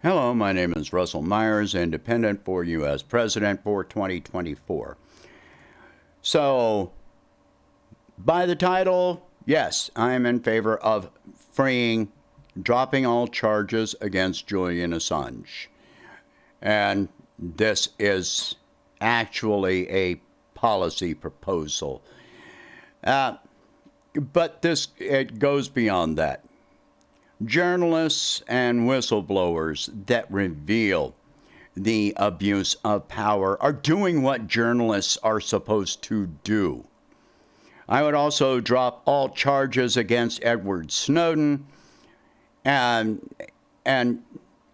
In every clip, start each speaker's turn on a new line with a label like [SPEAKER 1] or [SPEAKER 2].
[SPEAKER 1] Hello, my name is Russell Myers, independent for U.S. President for 2024. So, by the title, yes, I am in favor of dropping all charges against Julian Assange. And this is actually a policy proposal. But it goes beyond that. Journalists and whistleblowers that reveal the abuse of power are doing what journalists are supposed to do. I would also drop all charges against Edward Snowden and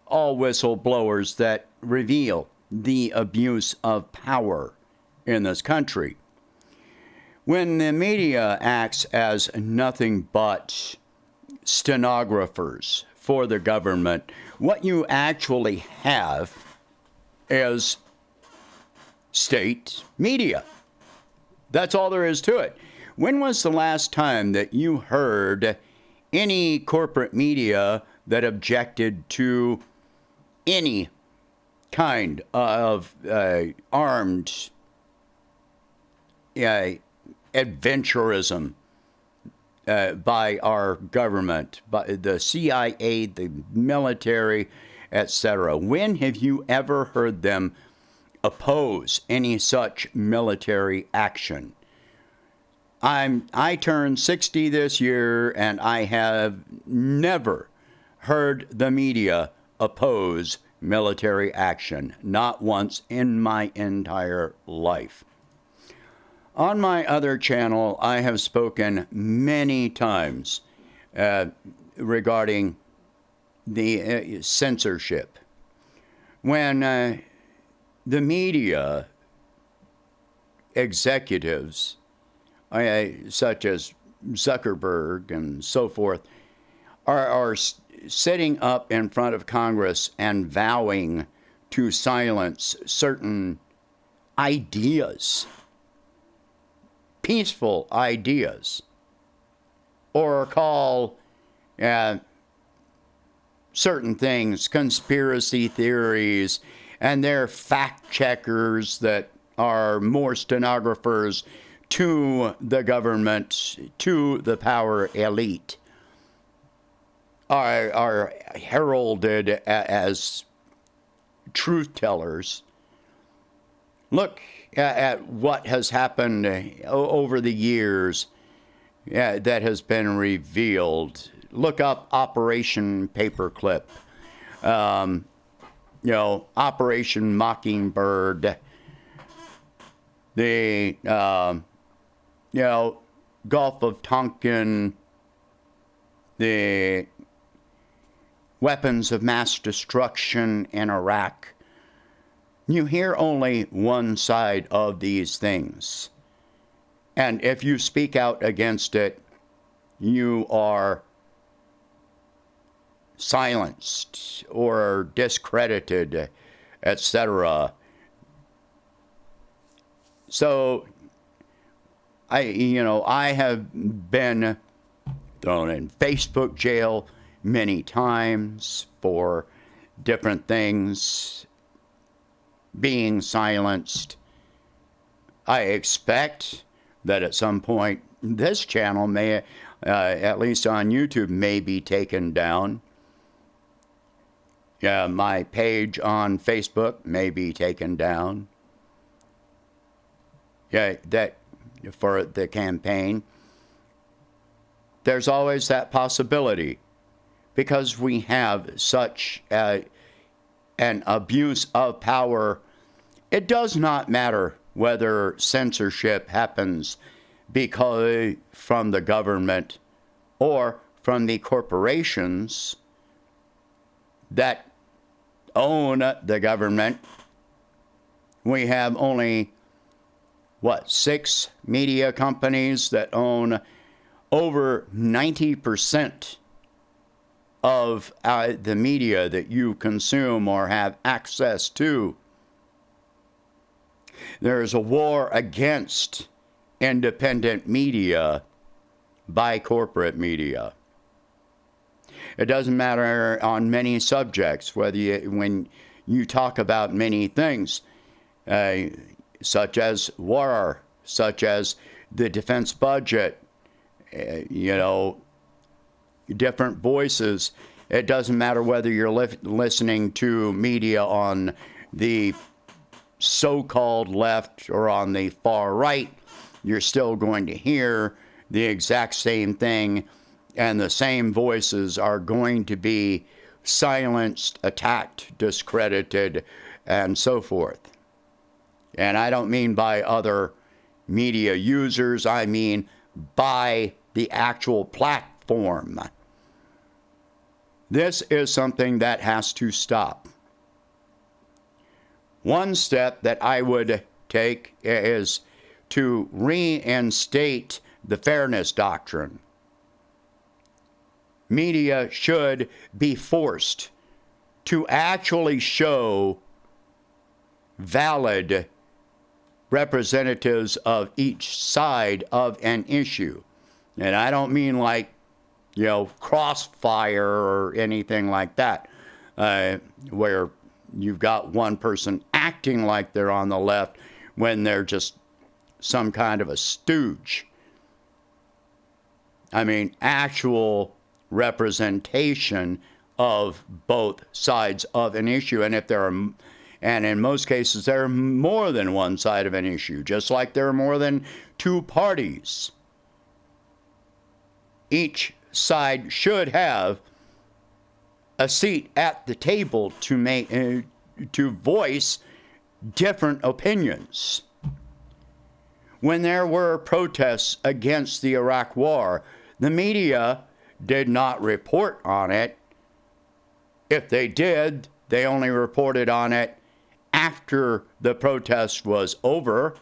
[SPEAKER 1] all whistleblowers that reveal the abuse of power in this country. When the media acts as nothing but stenographers for the government, what you actually have is state media. That's all there is to it. When was the last time that you heard any corporate media that objected to any kind of armed adventurism by our government, by the CIA, the military, etc.? When have you ever heard them oppose any such military action? I turned 60 this year, and I have never heard the media oppose military action, not once in my entire life. On my other channel, I have spoken many times regarding the censorship. When the media executives, such as Zuckerberg and so forth, are sitting up in front of Congress and vowing to silence certain ideas, peaceful ideas, or call certain things conspiracy theories, and they're fact checkers that are more stenographers to the government, to the power elite, are heralded as truth tellers. Look at what has happened over the years that has been revealed. Look up Operation Paperclip, Operation Mockingbird, the Gulf of Tonkin, the weapons of mass destruction in Iraq. You hear only one side of these things. And if you speak out against it, you are silenced or discredited, etc. So I have been thrown in Facebook jail many times for different things, being silenced. I expect that at some point this channel may, at least on YouTube, may be taken down. My page on Facebook may be taken down. That for the campaign. There's always that possibility, because we have such an abuse of power. It does not matter whether censorship happens from the government or from the corporations that own the government. We have only, 6 media companies that own over 90% of the media that you consume or have access to. There is a war against independent media by corporate media. It doesn't matter on many subjects, when you talk about many things, such as war, such as the defense budget, different voices. It doesn't matter whether you're listening to media on the so-called left or on the far right, you're still going to hear the exact same thing, and the same voices are going to be silenced, attacked, discredited, and so forth. And I don't mean by other media users, I mean by the actual platform. This is something that has to stop. One step that I would take is to reinstate the Fairness Doctrine. Media should be forced to actually show valid representatives of each side of an issue. And I don't mean like, crossfire or anything like that, where you've got one person acting like they're on the left when they're just some kind of a stooge. I mean, actual representation of both sides of an issue. And and in most cases, there are more than one side of an issue, just like there are more than two parties. Each side should have a seat at the table to voice different opinions. When there were protests against the Iraq War, the media did not report on it. If they did, they only reported on it after the protest was over.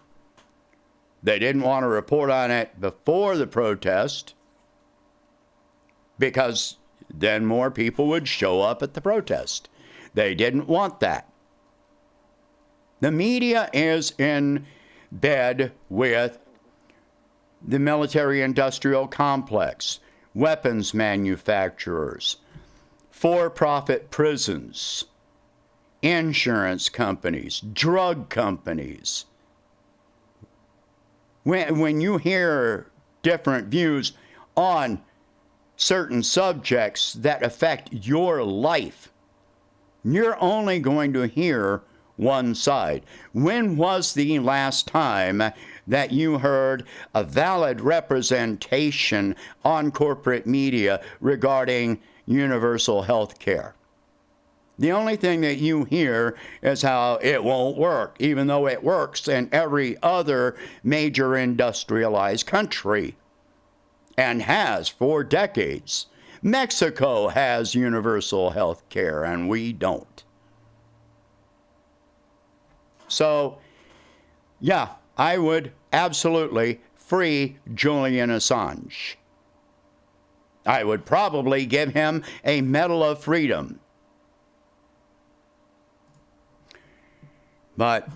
[SPEAKER 1] They didn't want to report on it before the protest, because then more people would show up at the protest. They didn't want that. The media is in bed with the military-industrial complex, weapons manufacturers, for-profit prisons, insurance companies, drug companies. When you hear different views on certain subjects that affect your life, you're only going to hear one side. When was the last time that you heard a valid representation on corporate media regarding universal health care? The only thing that you hear is how it won't work, even though it works in every other major industrialized country, and has for decades. Mexico has universal health care, and we don't. So, yeah, I would absolutely free Julian Assange. I would probably give him a Medal of Freedom. But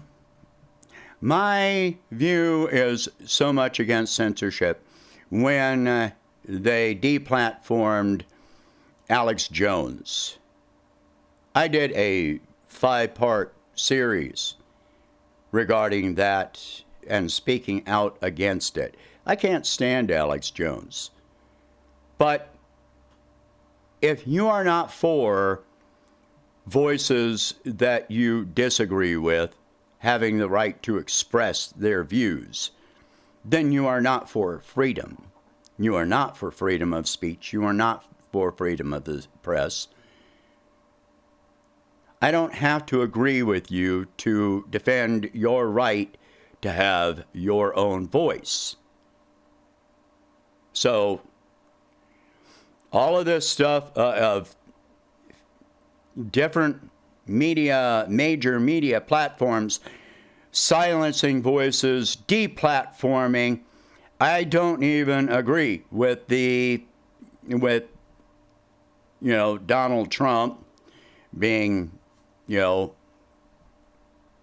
[SPEAKER 1] my view is so much against censorship. When they deplatformed Alex Jones, I did a 5-part series regarding that and speaking out against it. I can't stand Alex Jones. But if you are not for voices that you disagree with having the right to express their views, then you are not for freedom. You are not for freedom of speech. You are not for freedom of the press. I don't have to agree with you to defend your right to have your own voice. So, all of this stuff of different media, major media platforms silencing voices, deplatforming, I don't even agree with Donald Trump being,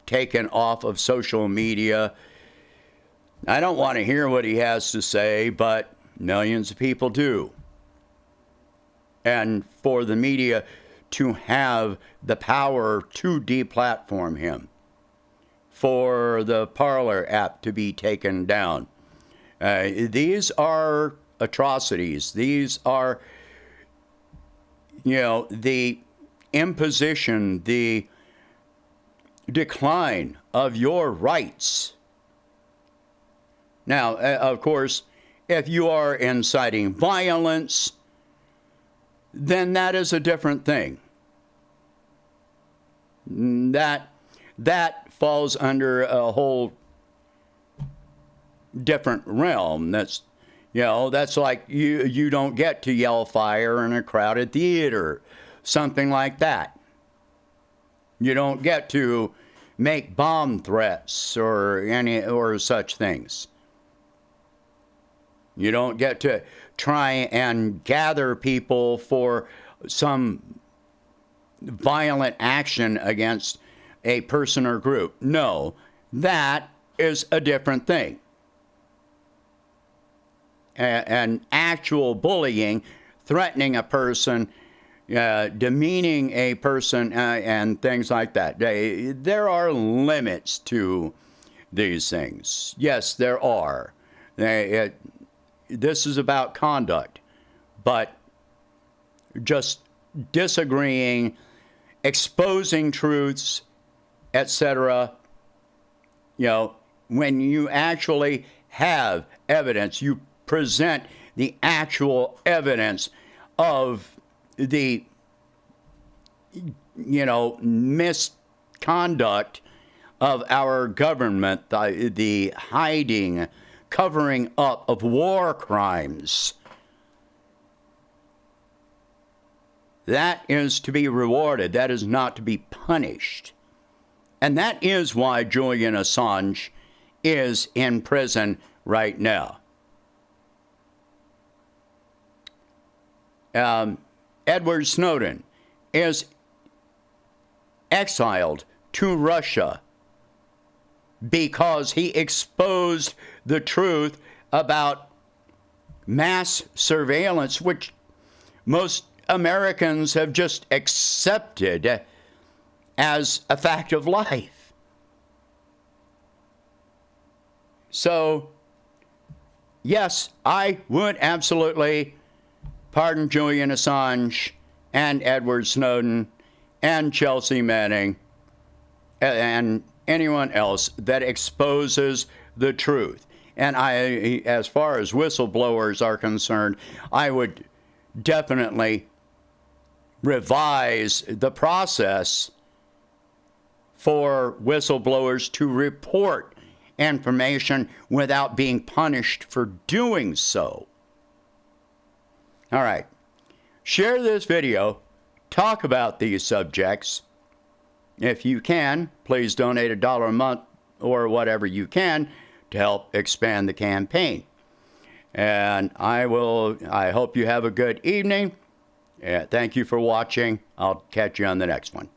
[SPEAKER 1] taken off of social media. I don't want to hear what he has to say, but millions of people do. and for the media to have the power to deplatform him, for the Parler app to be taken down. These are atrocities. These are, the imposition, the decline of your rights. Now, of course, if you are inciting violence, then that is a different thing. That falls under a whole different realm. That's like you don't get to yell fire in a crowded theater, something like that. You don't get to make bomb threats or such things. You don't get to try and gather people for some violent action against a person or group. No, that is a different thing. And actual bullying, threatening a person, demeaning a person, and things like that. There are limits to these things. Yes, there are. This is about conduct, but just disagreeing, exposing truths, etc. When you actually have evidence, you present the actual evidence of the, misconduct of our government, the hiding, covering up of war crimes. That is to be rewarded. That is not to be punished. And that is why Julian Assange is in prison right now. Edward Snowden is exiled to Russia because he exposed the truth about mass surveillance, which most Americans have just accepted as a fact of life. So, yes, I would absolutely pardon Julian Assange and Edward Snowden and Chelsea Manning and anyone else that exposes the truth. And as far as whistleblowers are concerned, I would definitely revise the process for whistleblowers to report information without being punished for doing so. All right. Share this video. Talk about these subjects. If you can, please donate $1 a month or whatever you can to help expand the campaign. And I hope you have a good evening. Thank you for watching. I'll catch you on the next one.